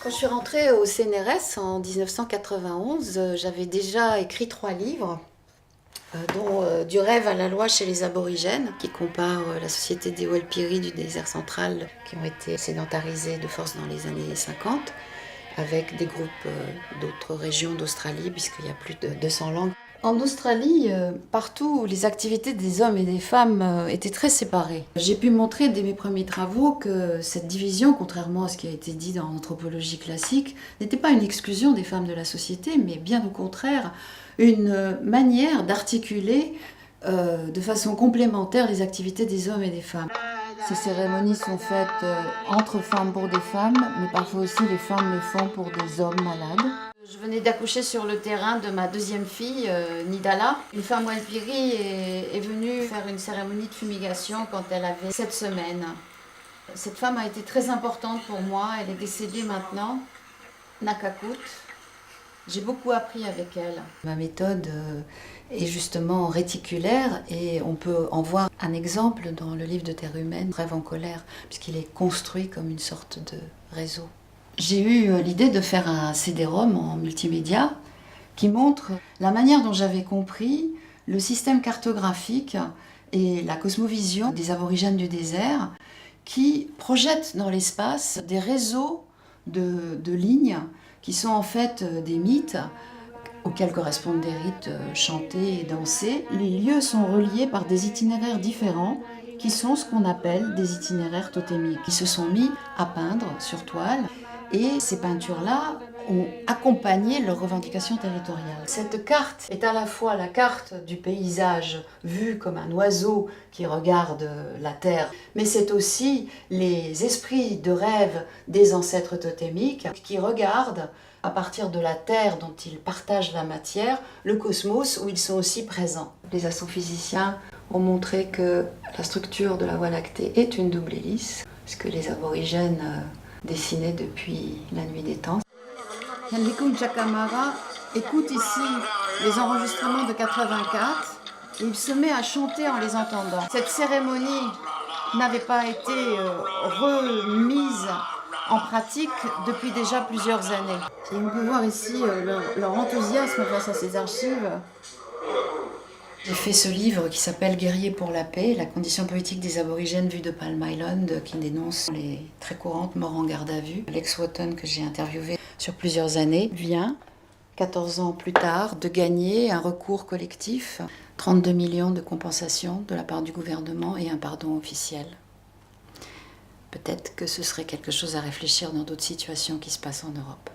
Quand je suis rentrée au CNRS en 1991, j'avais déjà écrit 3 livres, dont Du rêve à la loi chez les aborigènes, qui compare la société des Walpiri du désert central, qui ont été sédentarisés de force dans les années 50, avec des groupes d'autres régions d'Australie, puisqu'il y a plus de 200 langues. En Australie, partout, les activités des hommes et des femmes étaient très séparées. J'ai pu montrer dès mes premiers travaux que cette division, contrairement à ce qui a été dit dans l'anthropologie classique, n'était pas une exclusion des femmes de la société, mais bien au contraire, une manière d'articuler de façon complémentaire les activités des hommes et des femmes. Ces cérémonies sont faites entre femmes pour des femmes, mais parfois aussi les femmes le font pour des hommes malades. Je venais d'accoucher sur le terrain de ma deuxième fille, Nidala. Une femme Walpiri est venue faire une cérémonie de fumigation quand elle avait 7 semaines. Cette femme a été très importante pour moi, elle est décédée maintenant, Nakakut. J'ai beaucoup appris avec elle. Ma méthode est justement réticulaire et on peut en voir un exemple dans le livre de Terre humaine, Rêve en colère, puisqu'il est construit comme une sorte de réseau. J'ai eu l'idée de faire un CD-ROM en multimédia qui montre la manière dont j'avais compris le système cartographique et la cosmovision des aborigènes du désert qui projettent dans l'espace des réseaux de lignes qui sont en fait des mythes auxquels correspondent des rites chantés et dansés. Les lieux sont reliés par des itinéraires différents qui sont ce qu'on appelle des itinéraires totémiques. Ils se sont mis à peindre sur toile et ces peintures-là ont accompagné leurs revendications territoriales. Cette carte est à la fois la carte du paysage vu comme un oiseau qui regarde la terre, mais c'est aussi les esprits de rêve des ancêtres totémiques qui regardent à partir de la terre dont ils partagent la matière, le cosmos où ils sont aussi présents. Les astrophysiciens ont montré que la structure de la Voie lactée est une double hélice, ce que les aborigènes dessinaient depuis la nuit des temps. Henrico Nchakamara écoute ici les enregistrements de 84 et il se met à chanter en les entendant. Cette cérémonie n'avait pas été remise en pratique depuis déjà plusieurs années. Et on peut voir ici leur enthousiasme face à ces archives. J'ai fait ce livre qui s'appelle Guerrier pour la paix, la condition politique des aborigènes vue de Palm Island, qui dénonce les très courantes morts en garde à vue. Lex Wotton, que j'ai interviewé sur plusieurs années, vient, 14 ans plus tard, de gagner un recours collectif, 32 millions de compensations de la part du gouvernement et un pardon officiel. Peut-être que ce serait quelque chose à réfléchir dans d'autres situations qui se passent en Europe.